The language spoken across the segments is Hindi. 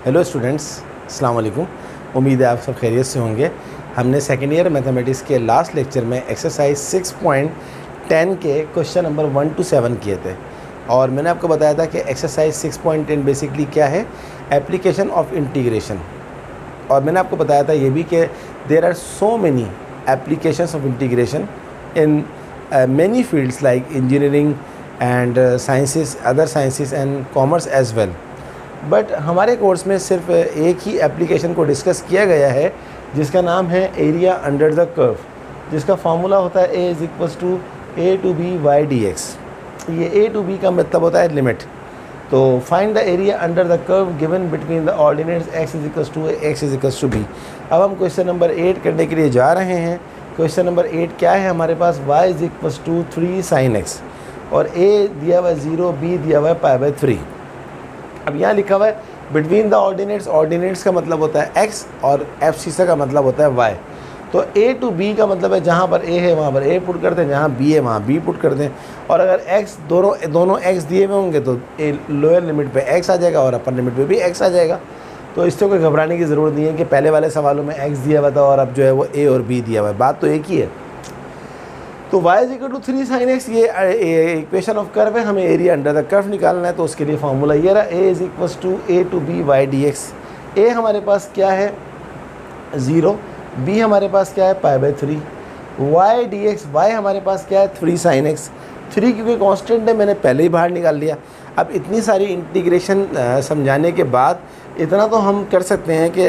हेलो स्टूडेंट्स, अस्सलाम वालेकुम। उम्मीद है आप सब खैरियत से होंगे। हमने सेकेंड ईयर मैथमेटिक्स के लास्ट लेक्चर में एक्सरसाइज 6.10 के क्वेश्चन नंबर 1 to 7 किए थे और मैंने आपको बताया था कि एक्सरसाइज 6.10 बेसिकली क्या है, एप्लीकेशन ऑफ इंटीग्रेशन। और मैंने आपको बताया था ये भी कि there are so many applications of integration in many fields like engineering and sciences, other sciences and commerce as well. But हमारे कोर्स में सिर्फ एक ही एप्लीकेशन को डिस्कस किया गया है जिसका नाम है एरिया अंडर द कर्व, जिसका फार्मूला होता है a is equals to a to b y d x. ये ए टू बी का मतलब होता है लिमिट। तो find the area under the curve given between the ordinates x is equals to a, x is equals to b. अब हम क्वेश्चन नंबर 8 करने के लिए जा रहे हैं। क्वेश्चन नंबर 8 क्या है हमारे पास, y is equals to 3 sin x और a दिया हुआ है 0, b दिया हुआ है π/3। अब यहाँ लिखा हुआ है बिटवीन द ऑर्डिनेट्स, ऑर्डिनेट्स का मतलब होता है x और एब्सिसा का मतलब होता है y। तो a टू b का मतलब है जहाँ पर a है वहाँ पर a पुट करते हैं, जहाँ b है वहाँ b पुट करते हैं। और अगर x दोनों x दिए हुए होंगे तो लोअर लिमिट पे x आ जाएगा और अपर लिमिट पे भी x आ जाएगा। तो इससे कोई घबराने की ज़रूरत नहीं है कि पहले वाले सवालों में x दिया हुआ था और अब जो है वो a और b दिया हुआ है, बात तो एक ही है। तो y is equal to 3 sin x ये इक्वेशन ऑफ कर्व है, हमें एरिया अंडर द कर्व निकालना है। तो उसके लिए फार्मूला ये रहा, a is equals to a to b y dx। a हमारे पास क्या है 0, b हमारे पास क्या है π/3, y dx y हमारे पास क्या है 3 sin x। 3 क्योंकि कांस्टेंट है मैंने पहले ही बाहर निकाल लिया। अब इतनी सारी इंटीग्रेशन समझाने के बाद इतना तो हम कर सकते हैं कि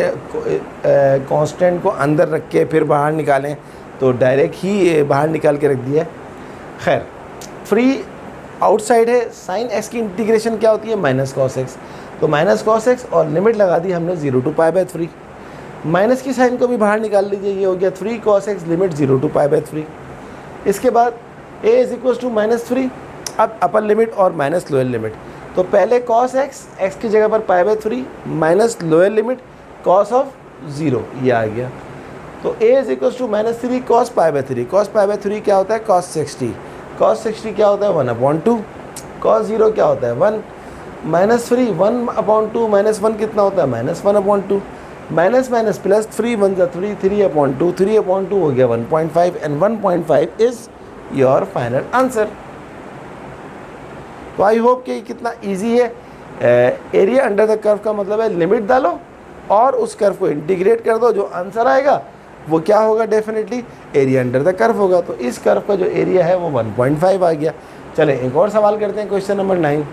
कांस्टेंट को अंदर रख के फिर बाहर निकालें, तो डायरेक्ट ही बाहर निकाल के रख दिया। खैर, फ्री आउटसाइड है। साइन एक्स की इंटीग्रेशन क्या होती है, माइनस कॉस एक्स। तो माइनस कॉस एक्स और लिमिट लगा दी हमने 0 to π/3। माइनस की साइन को भी बाहर निकाल लीजिए, ये हो गया 3 cos x लिमिट 0 to π/3। इसके बाद a इज इक्वल टू -3। अब अपर लिमिट और माइनस लोअर लिमिट। तो पहले cos x, x की जगह पर π/3 minus lower limit cos of 0, ये आ गया। तो a is equal to -3 cos π/3। cos π/3 क्या होता है, cos 60। cos 60 क्या होता है 1/2। cos 0 क्या होता है 1। -3 1/2 -1 कितना होता है -1/2। माइनस माइनस प्लस 3 1 3 3/2, 3/2 हो गया 1.5 and 1.5 is your final answer. तो आई होप कि कितना इजी है। एरिया अंडर द कर्व का मतलब है लिमिट डालो और उस कर्व को इंटीग्रेट कर दो, जो आंसर आएगा वो क्या होगा, definitely area under the curve होगा। तो इस कर्व का जो एरिया है वो 1.5 आ गया। चले एक और सवाल करते हैं, question number 9।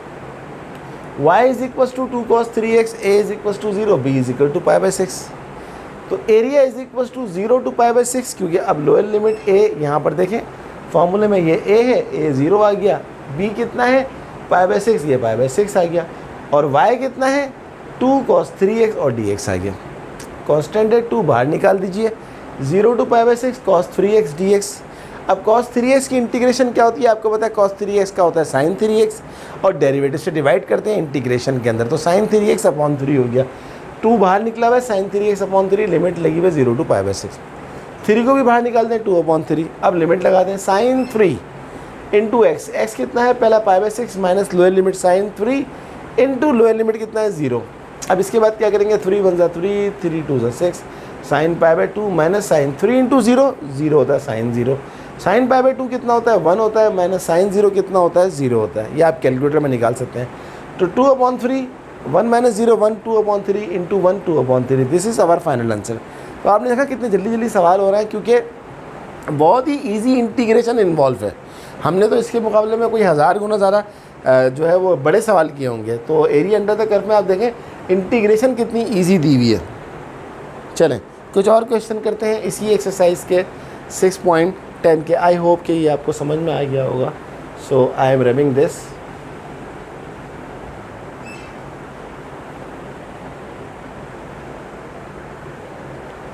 y is equal to 2 cos 3x, a is equal to 0, b is equal to π/6। तो area is equal to 0 to π/6, क्योंकि अब लोअर लिमिट a यहाँ पर देखें फॉर्मूले में ये a है, a 0 आ गया, b कितना है π/6, ये π/6 आ गया, और y कितना है 2 cos 3x और dx आ गया। कांस्टेंट है 2 बाहर निकाल दीजिए, 0 to π/6 cos 3x dx। अब cos 3x की इंटीग्रेशन क्या होती है, आपको पता है cos 3x का होता है sin 3x और डेरिवेटिव से डिवाइड करते हैं इंटीग्रेशन के अंदर। तो sin 3x/3 हो गया, 2 बाहर निकला हुआ है, sin 3x/3 लिमिट लगी हुई 0 to π/6। 3 को भी बाहर निकाल दें 2/3। अब लिमिट लगा दें sin 3 इंटू एक्स, एक्स कितना है पहला π/6 minus lower limit sin 3 into lower limit कितना है 0। अब इसके बाद क्या करेंगे 3 1 3 3 2 6 sin π/2 माइनस sin 3 इंटू 0, 0 होता है sin 0। sin π/2 कितना होता है 1 होता है, माइनस sin 0 कितना होता है 0 होता है। ये आप कैलकुलेटर में निकाल सकते हैं। तो 2/3 1 minus 0 1 2/3 into 1 2/3, this is our final answer. तो आपने देखा कितने जल्दी जल्दी सवाल हो रहा है, क्योंकि बहुत ही ईजी इंटीग्रेशन इन्वॉल्व है। हमने तो इसके मुकाबले में कोई 1000 गुना ज़्यादा जो है वो बड़े सवाल किए होंगे। तो एरिया अंडर द कर्व में आप देखें इंटीग्रेशन कितनी इजी दी हुई है। चलें कुछ और क्वेश्चन करते हैं इसी एक्सरसाइज के 6.10 के। आई होप कि ये आपको समझ में आ गया होगा। सो आई एम रबिंग दिस।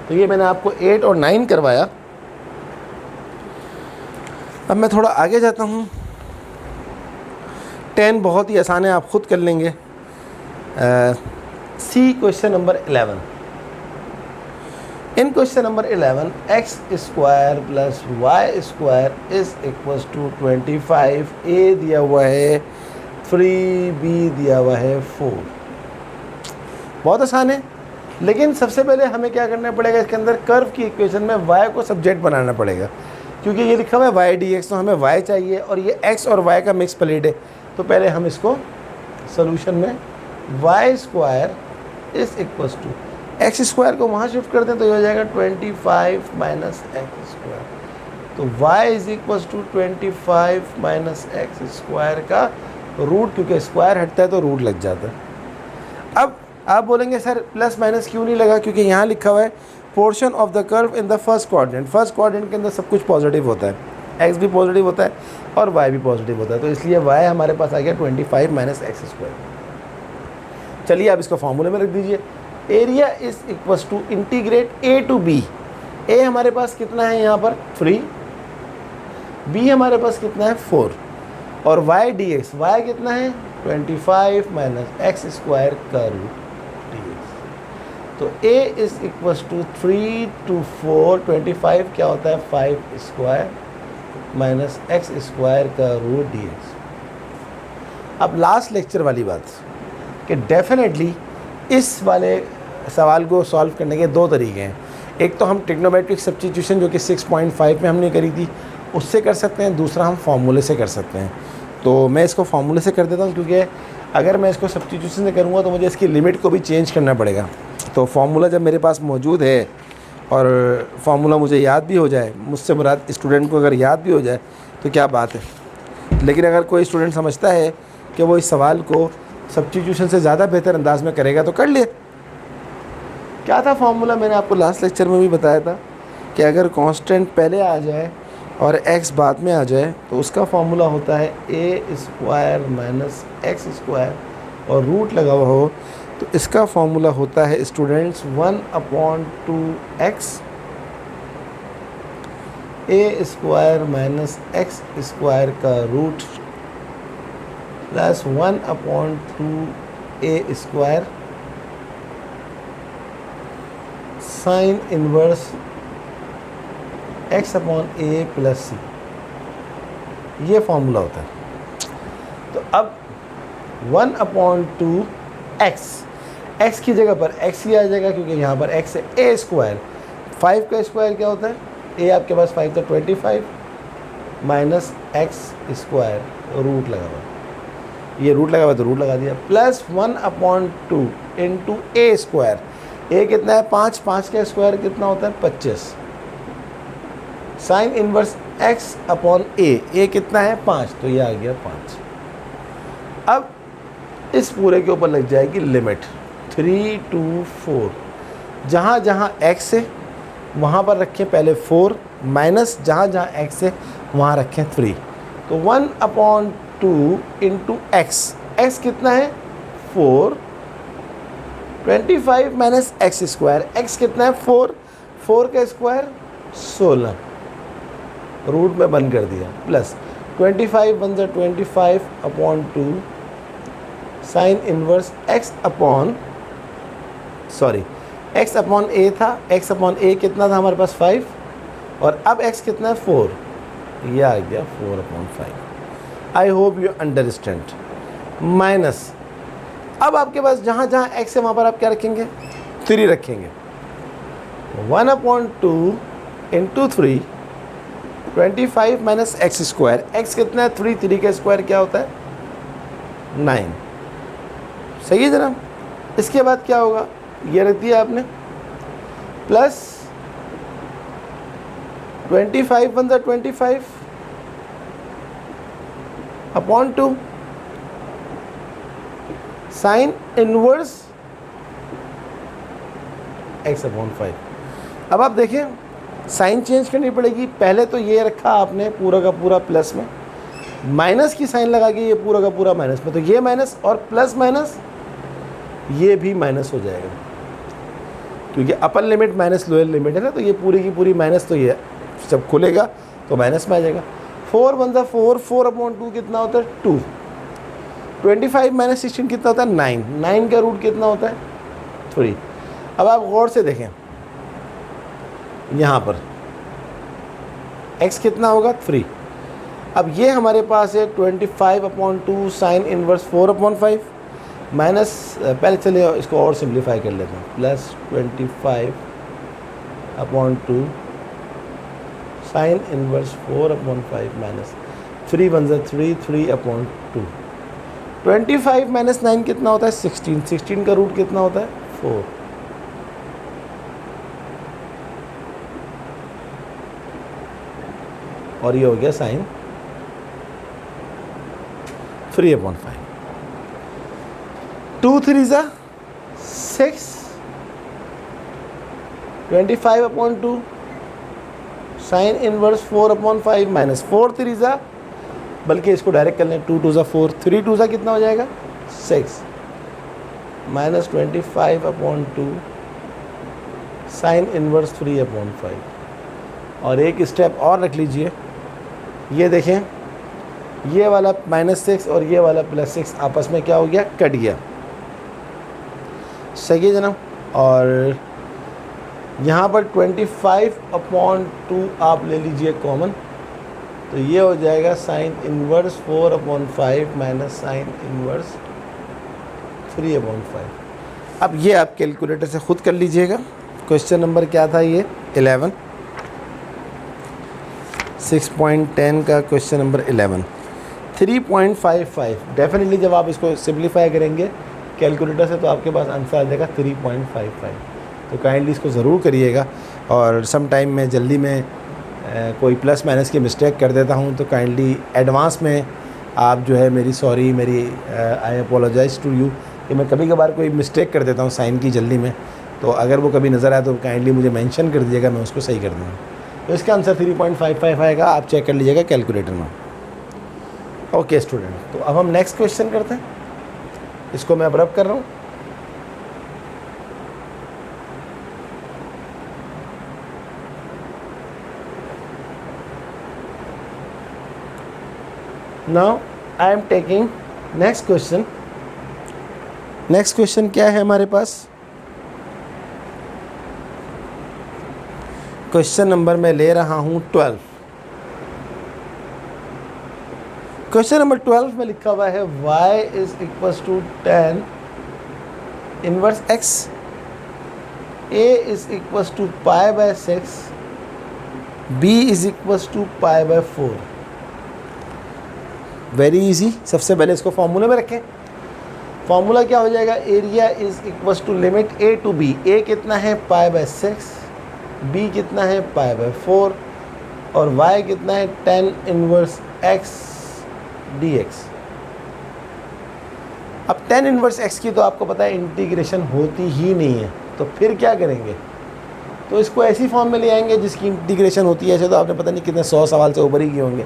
तो ये मैंने आपको 8 और 9 करवाया। अब मैं थोड़ा आगे जाता हूँ। 10 बहुत ही आसान है, आप खुद कर लेंगे। See question number 11। In question number 11 x square plus y square is equals to 25। A दिया हुआ है 3, बी दिया हुआ है 4। बहुत आसान है। लेकिन सबसे पहले हमें क्या करना पड़ेगा, इसके अंदर कर्व की इक्वेशन में y को सब्जेक्ट बनाना पड़ेगा, क्योंकि ये लिखा हुआ है y dx, तो हमें y चाहिए और ये x और y का मिक्स प्लेट है। तो पहले हम इसको सोल्यूशन में y square is equals to x square को वहाँ शिफ्ट कर दें तो ये हो जाएगा 25 माइनस एक्स स्क्वायर। तो y is equals to 25 minus x square का रूट, क्योंकि स्क्वायर हटता है तो रूट लग जाता है। अब आप बोलेंगे सर प्लस माइनस क्यों नहीं लगा, क्योंकि यहाँ लिखा हुआ है portion of the curve in the first quadrant. First quadrant के अंदर सब कुछ पॉजिटिव होता है, x भी पॉजिटिव होता है और y भी पॉजिटिव होता है, तो इसलिए y हमारे पास आ गया 25 माइनस एक्स स्क्वायर। चलिए आप इसको फॉर्मूले में रख दीजिए। Area is equals to integrate a to b। a हमारे पास कितना है यहाँ पर 3, b हमारे पास कितना है 4 और y dx, y कितना है 25 माइनस एक्स स्क्वायर का रूट dx। तो a is equals to 3 to 4, 25 क्या होता है 5 स्क्वायर माइनस एक्स स्क्वायर का रूट dx। अब लास्ट लेक्चर वाली बात कि डेफिनेटली इस वाले सवाल को सॉल्व करने के दो तरीके हैं। एक तो हम ट्रिग्नोमेट्रिक सब्स्टिट्यूशन जो कि 6.5 में हमने करी थी उससे कर सकते हैं, दूसरा हम फार्मूले से कर सकते हैं। तो मैं इसको फार्मूले से कर देता हूँ, क्योंकि अगर मैं इसको सब्स्टिट्यूशन से करूँगा तो मुझे इसकी लिमिट को भी चेंज करना पड़ेगा। तो फार्मूला जब मेरे पास मौजूद है और फार्मूला मुझे याद भी हो जाए, मुझसे मुराद स्टूडेंट को अगर याद भी हो जाए तो क्या बात है। लेकिन अगर कोई स्टूडेंट समझता है कि वो इस सवाल को सब्स्टिट्यूशन से ज़्यादा बेहतर अंदाज में करेगा तो कर ले। क्या था फार्मूला, मैंने आपको लास्ट लेक्चर में भी बताया था कि अगर कांस्टेंट पहले आ जाए और x बाद में आ जाए तो उसका फार्मूला होता है a square minus x square और रूट लगा हुआ हो तो इसका फार्मूला होता है students 1/2x a square minus x square का root plus 1/2a square sine inverse x upon a plus c, ये फॉर्मूला होता है। तो अब 1/2x, x की जगह पर x ही आ जाएगा क्योंकि यहाँ पर x है। a स्क्वायर, 5 का स्क्वायर क्या होता है, a आपके पास 5 तो 25 माइनस एक्स स्क्वायर रूट लगा हुआ, ये रूट लगा हुआ तो रूट लगा दिया, plus 1/2 into a square. a कितना है 5, 5 का स्क्वायर कितना होता है 25, sign inverse x upon a कितना है 5, तो ये आ गया 5। अब इस पूरे के ऊपर लग जाएगी लिमिट 3 to 4, जहाँ जहाँ x है वहाँ पर रखें पहले 4 माइनस जहाँ जहाँ x है वहाँ रखें 3। तो 1/2 इंटू x कितना है 4, 25 माइनस एक्स स्क्वायर, x कितना है 4, 4 का स्क्वायर 16, रूट में बंद कर दिया, प्लस 25 बन जा 25/2 sign inverse x upon x upon a था, x अपॉन a कितना था हमारे पास 5 और अब x कितना है 4, यह आ गया 4/5। I hope you understand. Minus अब आपके पास जहाँ जहाँ x है वहाँ पर आप क्या रखेंगे 3 रखेंगे, 1/2 into 3 25 minus x square, x कितना है 3, 3 का स्क्वायर क्या होता है 9, सही है जनाब। इसके बाद क्या होगा, ये रख दिया आपने, प्लस 25 बन 25 upon 2 sign inverse x upon 5। अब आप देखें साइन चेंज करनी पड़ेगी, पहले तो ये रखा आपने पूरा का पूरा प्लस में, माइनस की साइन लगा के ये पूरा का पूरा माइनस में, तो ये माइनस और प्लस माइनस ये भी माइनस हो जाएगा क्योंकि upper limit minus lower limit है ना, तो ये पूरी की पूरी माइनस, तो ये जब खुलेगा तो माइनस में आ जाएगा। 4 बन जा 4, 4/2 कितना होता है 2, 25 माइनस 16 कितना होता है 9, 9 का रूट कितना होता है 3। अब आप गौर से देखें यहाँ पर x कितना होगा 3, अब ये हमारे पास है 25/2 साइन इनवर्स 4/5, माइनस पहले चलिए इसको और सिंप्लीफाई कर लेते हैं, plus 25/2 sine inverse 4/5 minus 3 1 3 3/2। 25 minus 9 कितना होता है 16, 16 का रूट कितना होता है 4। और ये हो गया साइन 3/5। 2 3 ज़ा 6, 25/2 साइन इनवर्स 4/5 माइनस 4 3 ज़ा, बल्कि इसको डायरेक्ट कर लें, 2 2 ज़ा 4, 3 2 ज़ा कितना हो जाएगा 6 माइनस 25/2 साइन इनवर्स 3/5। और एक स्टेप और रख लीजिए, ये देखें, ये वाला -6 और ये वाला +6 आपस में क्या हो गया, कट गया। सही है जनाब। और यहाँ पर 25/2 आप ले लीजिए कॉमन, तो ये हो जाएगा sine inverse 4/5 minus sine inverse 3/5। अब ये आप कैलकुलेटर से ख़ुद कर लीजिएगा। क्वेश्चन नंबर क्या था ये 11, 6.10 का क्वेश्चन नंबर 11। 3.55 डेफिनेटली जब आप इसको सिंप्लीफाई करेंगे कैलकुलेटर से तो आपके पास आंसर आ जाएगा 3.55। तो काइंडली इसको ज़रूर करिएगा। और सम टाइम में जल्दी में कोई प्लस माइनस की मिस्टेक कर देता हूँ, तो काइंडली एडवांस में आप जो है मेरी सॉरी, मेरी आई अपोलोजाइज़ टू यू कि मैं कभी कभार कोई मिस्टेक कर देता हूँ साइन की जल्दी में। तो अगर वो कभी नज़र आए तो काइंडली मुझे मेंशन कर दीजिएगा, मैं उसको सही कर दूँगा। तो इसका आंसर 3.55 आएगा, आप चेक कर लीजिएगा कैलकुलेटर में। ओके स्टूडेंट, तो अब हम नेक्स्ट क्वेश्चन करते हैं। इसको मैं अब रब कर रहा हूँ। Now I am taking next question. Next question क्या है हमारे पास, क्वेश्चन नंबर मैं ले रहा हूँ 12। क्वेश्चन नंबर 12 में लिखा हुआ है y is equals to tan inverse x, a is equals to π/6, b is equals to π/4। Very easy. सबसे पहले इसको फॉर्मूले में रखें। फॉर्मूला क्या हो जाएगा, area is equals to limit a to b। a कितना है π/6, b कितना है π/4 और y कितना है tan इनवर्स x dx। अब tan इनवर्स x की तो आपको पता है इंटीग्रेशन होती ही नहीं है, तो फिर क्या करेंगे, तो इसको ऐसी फॉर्म में ले आएंगे जिसकी इंटीग्रेशन होती है। ऐसे तो आपने पता नहीं कितने 100 सवाल से ऊपर ही किए होंगे।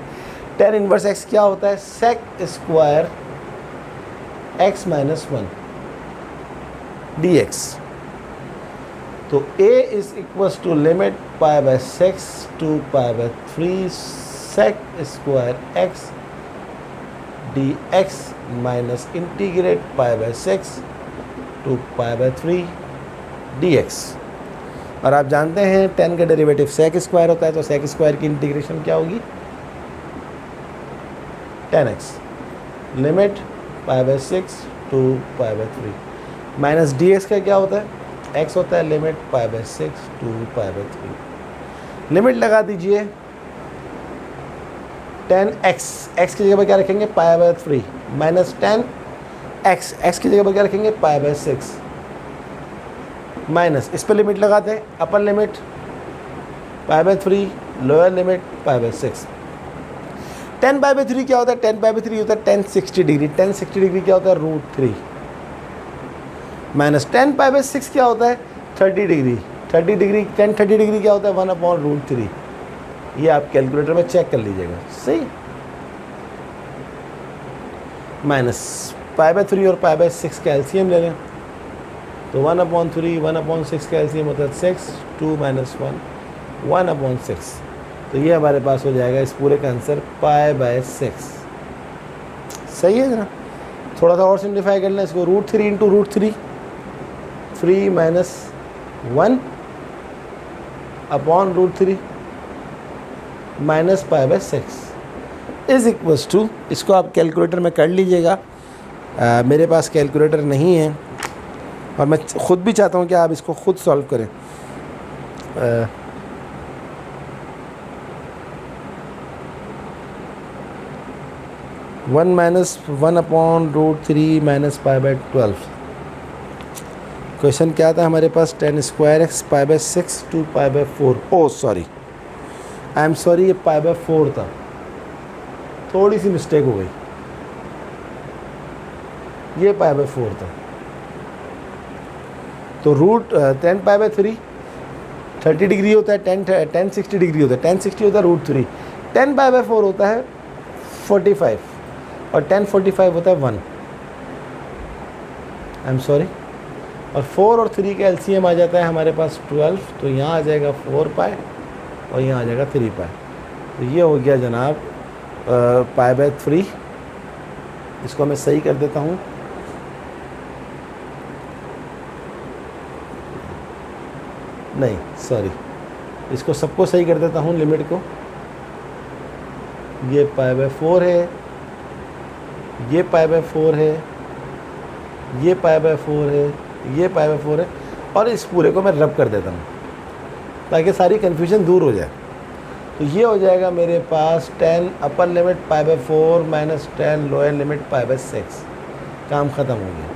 tan इनवर्स x क्या होता है, sec square x minus 1 dx। तो a is equals to limit π/6 to π/3 sec square x dx minus integrate π/6 to π/3 dx। और आप जानते हैं tan का डेरिवेटिव sec स्क्वायर होता है, तो sec स्क्वायर की इंटीग्रेशन क्या होगी, tan x limit π/6 to π/3 minus dx का क्या होता है, x होता है लिमिट π/6 टू π/3। लिमिट लगा दीजिए tan x, x की जगह पर क्या रखेंगे π/3 माइनस tan x, x की जगह पर क्या रखेंगे π/6 माइनस, इस पर लिमिट लगाते हैं, upper limit π/3 lower limit π/6। tan π/3 क्या होता है, tan π/3 होता है tan 60 डिग्री। tan 60 डिग्री क्या होता है √3 माइनस tan π/6 क्या होता है 30 डिग्री। 30 डिग्री tan 30 डिग्री क्या होता है 1/√3। ये आप कैलकुलेटर में चेक कर लीजिएगा, सही। माइनस π/3 और π/6 का एलसीएम ले लें, तो 1/3 1/6 का एलसीएम होता है 6, 2 - 1 1/6। तो ये हमारे पास हो जाएगा इस पूरे का आंसर π/6। सही है जरा। थोड़ा सा और सिंप्लीफाई कर लें इसको, √3 into √3 3 - 1 upon √3 minus π/6 is equals to, इसको आप कैलकुलेटर में कर लीजिएगा, मेरे पास कैलकुलेटर नहीं है और मैं ख़ुद भी चाहता हूँ कि आप इसको ख़ुद सॉल्व करें। 1 माइनस 1/√3 माइनस π/12। क्वेश्चन क्या था हमारे पास? 10² x π/6 to π/4। Oh sorry, I am sorry, ये π/4 था, थोड़ी सी मिस्टेक हो गई, ये π/4 था। तो रूट 10 π/3 30 डिग्री होता है, 10 60 डिग्री होता है, 10 60 होता है √3, 10 π/4 होता है 45 और 10 45 होता है 1। आई एम सॉरी। और 4 और 3 का एलसीएम आ जाता है हमारे पास 12, तो यहाँ आ जाएगा 4π और यहाँ आ जाएगा 3π। तो ये हो गया जनाब π/3। इसको मैं सही कर देता हूँ। नहीं सॉरी, इसको सबको सही कर देता हूँ, लिमिट को। ये π/4 है, ये π/4 है, ये π/4 है, ये π/4 है, और इस पूरे को मैं रब कर देता हूँ ताकि सारी कन्फ्यूजन दूर हो जाए। तो ये हो जाएगा मेरे पास 10 upper limit π/4 minus 10 lower limit π/6। काम ख़त्म हो गया।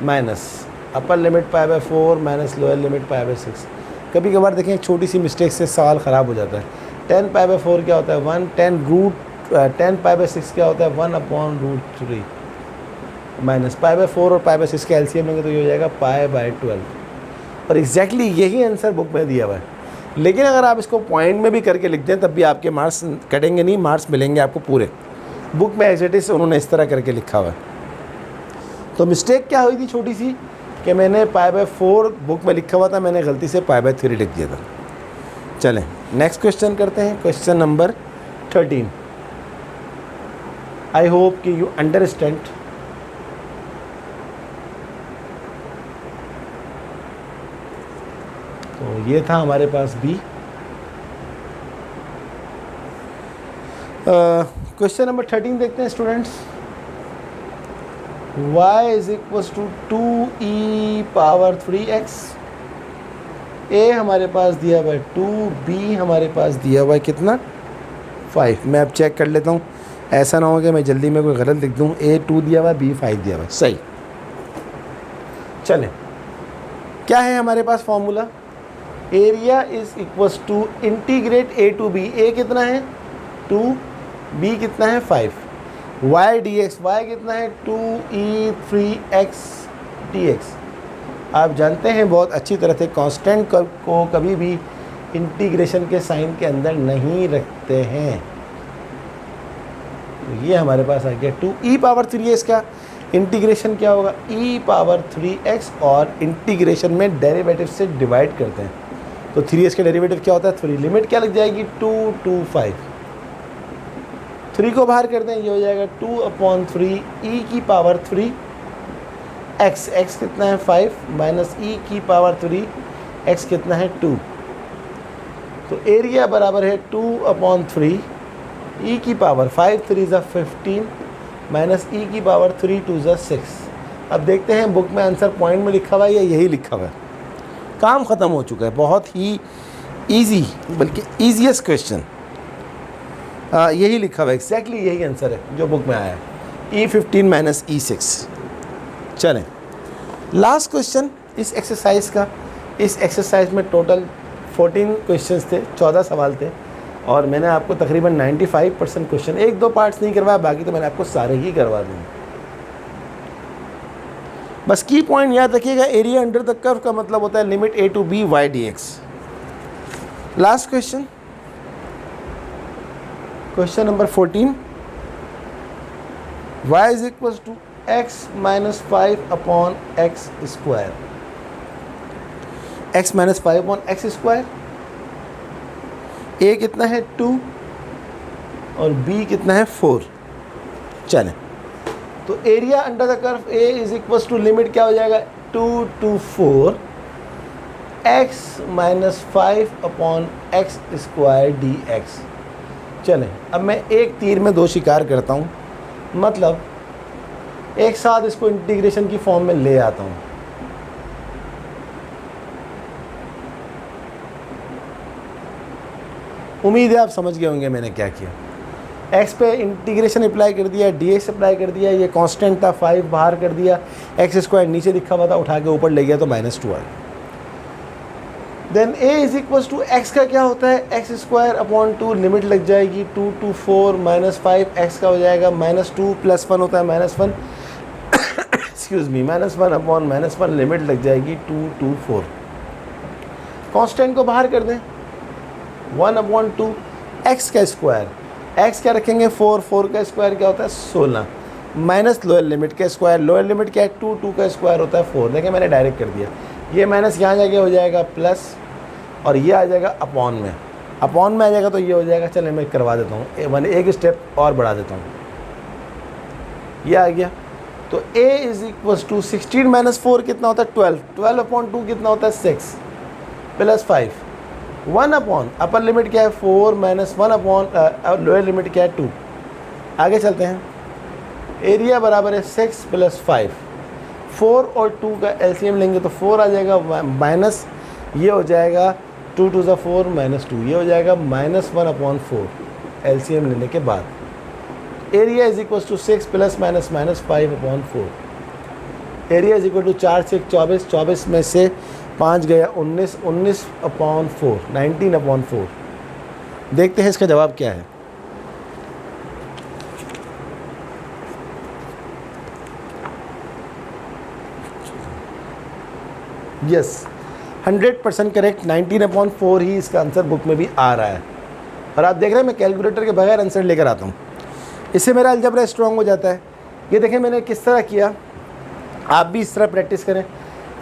Minus upper limit π/4 minus lower limit π/6। कभी कभार देखें छोटी सी मिस्टेक से सवाल ख़राब हो जाता है। 10 π/4 क्या होता है 1, 10 π/6 क्या होता है 1/√3 माइनस π/4 और π/6 का एलसीएम लेंगे तो ये हो जाएगा π/12। और एग्जैक्टली यही आंसर बुक में दिया हुआ है। लेकिन अगर आप इसको पॉइंट में भी करके लिख दें तब भी आपके मार्क्स कटेंगे नहीं, मार्क्स मिलेंगे आपको पूरे। बुक में एज इट इज़ उन्होंने इस तरह करके लिखा हुआ है। तो मिस्टेक क्या हुई थी छोटी सी कि मैंने π/4 बुक में लिखा हुआ था, मैंने गलती से π/3 लिख दिया था। चलें नेक्स्ट क्वेश्चन करते हैं, क्वेश्चन नंबर 13। आई होप कि यू अंडरस्टैंड। तो ये था हमारे पास बी। क्वेश्चन नंबर 13 देखते हैं students. y is equal to 2e⁻3x। a हमारे पास दिया हुआ है 2, b हमारे पास दिया हुआ है कितना 5। मैं अब चेक कर लेता हूँ, ऐसा ना हो कि मैं जल्दी में कोई गलत लिख दूँ। a 2 दिया हुआ है, b 5 दिया हुआ है, सही। चलें, क्या है हमारे पास formula? Area is equals to integrate a to b। a कितना है 2, b कितना है 5, y dx, y कितना है 2e3x dx। आप जानते हैं बहुत अच्छी तरह से कांस्टेंट को कभी भी इंटीग्रेशन के साइन के अंदर नहीं रखते हैं। तो ये हमारे पास आ गया 2e⁻3x का इंटीग्रेशन क्या होगा e⁻3x, और इंटीग्रेशन में डेरिवेटिव से डिवाइड करते हैं तो 3x का डेरिवेटिव क्या होता है 3। लिमिट क्या लग जाएगी 2 to 5। 3 को बाहर करते हैं, ये हो जाएगा 2/3 e⁻3 x। x कितना है 5 माइनस e⁻3 x कितना है 2। तो एरिया बराबर है 2/3 e⁻5 3 = 15 माइनस e⁻3 2 = 6। अब देखते हैं बुक में आंसर पॉइंट में लिखा हुआ है या यही लिखा हुआ है। काम ख़त्म हो चुका है, बहुत ही इजी, बल्कि ईजीएस्ट क्वेश्चन यही लिखा हुआ है। एग्जैक्टली यही आंसर है जो बुक में आया है, E15 माइनस E6। चलें लास्ट क्वेश्चन इस एक्सरसाइज का। इस एक्सरसाइज में टोटल 14 क्वेश्चंस थे, 14 सवाल थे, और मैंने आपको तकरीबन 95% क्वेश्चन, 1-2 पार्ट्स नहीं करवाया, बाकी तो मैंने आपको सारे ही करवा दिए। बस की पॉइंट याद रखिएगा, एरिया अंडर द कर्व का मतलब होता है limit a to b y dx। Last question, question number 14। y is equal to x minus 5/x square. x minus 5/x square. a कितना है 2 और b कितना है 4। चलें, तो area under the curve a is equal to limit क्या हो जाएगा 2 to 4 x minus 5/x square dx। चलें, अब मैं एक तीर में दो शिकार करता हूँ, मतलब एक साथ इसको इंटीग्रेशन की फॉर्म में ले आता हूँ। उम्मीद है आप समझ गए होंगे मैंने क्या किया। x पे इंटीग्रेशन अप्लाई कर दिया, dx अप्लाई कर दिया, ये कांस्टेंट था 5 बाहर कर दिया, एक्स स्क्वायर नीचे लिखा हुआ था उठा के ऊपर ले गया तो -2 आ गया। Then a is equal to x का क्या होता है, एक्स स्क्वायर अपॉन 2, लिमिट लग जाएगी 2 to 4 -5, एक्स का हो जाएगा -2 + 1 होता है -1 एक्सक्यूज मी -1 अपॉन -1, लिमिट लग जाएगी 2 to 4। कांस्टेंट को बाहर कर दें 1/2 एक्स का स्क्वायर, एक्स क्या रखेंगे 4 का स्क्वायर क्या होता है 16 माइनस लोअर लिमिट का स्क्वायर, लोअर लिमिट क्या है 2 का स्क्वायर होता है 4। देखिए मैंने डायरेक्ट कर दिया, ये माइनस यहाँ जाके हो जाएगा प्लस और ये आ जाएगा अपॉन में आ जाएगा तो ये हो जाएगा। चलिए मैं करवा देता हूँ, मैंने एक स्टेप और बढ़ा देता हूँ, ये आ गया। तो a इज इक्वल टू 16 - 4 कितना होता है 12/2 कितना होता है 6 + 5 1 अपॉन अपर लिमिट क्या है 4 - 1 अपॉन लोअर लिमिट क्या है 2। आगे चलते हैं, एरिया बराबर है 6 + 5, 4 और 2 का एलसीएम लेंगे तो 4 आ जाएगा, माइनस ये हो जाएगा 2 × 4 -2, ये हो जाएगा -1/4 एलसीएम लेने के बाद। Area is equal to 6 ± -5/4, area is equal to 4 6 24, 24 में से 5 गया 19, 19/4 19/4। देखते हैं इसका जवाब क्या है। यस 100% करेक्ट, 19/4 ही इसका आंसर बुक में भी आ रहा है। और आप देख रहे हैं मैं कैलकुलेटर के बगैर आंसर लेकर आता हूँ, इससे मेरा अलजेब्रा स्ट्रॉन्ग हो जाता है। ये देखें मैंने किस तरह किया, आप भी इस तरह प्रैक्टिस करें।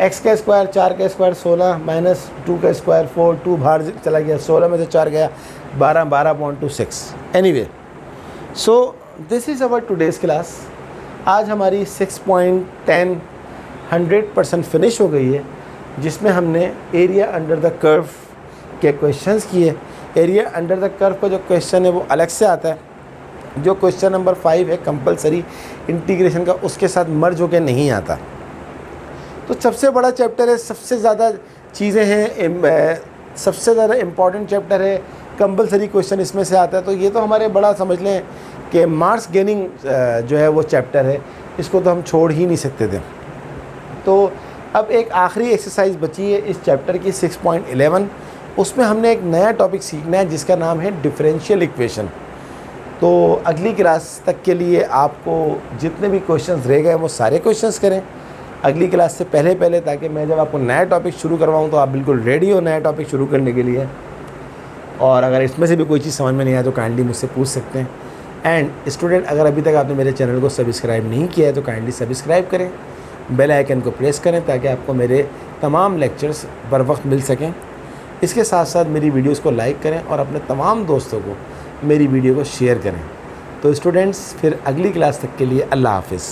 x का स्क्वायर 4 का स्क्वायर 16 -2 का स्क्वायर 4, 2 बाहर चला गया, 16 में से 4 गया 12, 12/6। Anyway so this is our today's class. आज हमारी 6.10 100% फिनिश हो गई है, जिसमें हमने एरिया अंडर द कर्व के क्वेश्चंस किए। एरिया अंडर द कर्व का जो क्वेश्चन है वो अलग से आता है, जो क्वेश्चन नंबर 5 है कंपलसरी इंटीग्रेशन का, उसके साथ मर्ज होकर नहीं आता। तो सबसे बड़ा चैप्टर है, सबसे ज़्यादा चीज़ें हैं, सबसे ज़्यादा इम्पॉर्टेंट चैप्टर है, कंपलसरी क्वेश्चन इसमें से आता है। तो ये तो हमारे बड़ा समझ लें कि मार्क्स गेनिंग जो है वो चैप्टर है, इसको तो हम छोड़ ही नहीं सकते थे। तो अब एक आखिरी एक्सरसाइज बची है इस चैप्टर की 6.11, उसमें हमने एक नया टॉपिक सीखना है जिसका नाम है डिफरेंशियल इक्वेशन। तो अगली क्लास तक के लिए आपको जितने भी क्वेश्चंस रह गए वो सारे क्वेश्चंस करें अगली क्लास से पहले, ताकि मैं जब आपको नया टॉपिक शुरू करवाऊँ तो आप बिल्कुल रेडी हो नया टॉपिक शुरू करने के लिए। और अगर इसमें से भी कोई चीज़ समझ में नहीं आए तो काइंडली मुझसे पूछ सकते हैं। एंड स्टूडेंट, अगर अभी तक आपने मेरे चैनल को सब्सक्राइब नहीं किया है तो काइंडली सब्सक्राइब करें, बेल आइकन को प्रेस करें ताकि आपको मेरे तमाम लेक्चर्स बर वक्त मिल सकें। इसके साथ साथ मेरी वीडियोस को लाइक करें और अपने तमाम दोस्तों को मेरी वीडियो को शेयर करें। तो स्टूडेंट्स, फिर अगली क्लास तक के लिए अल्लाह हाफ़िज़।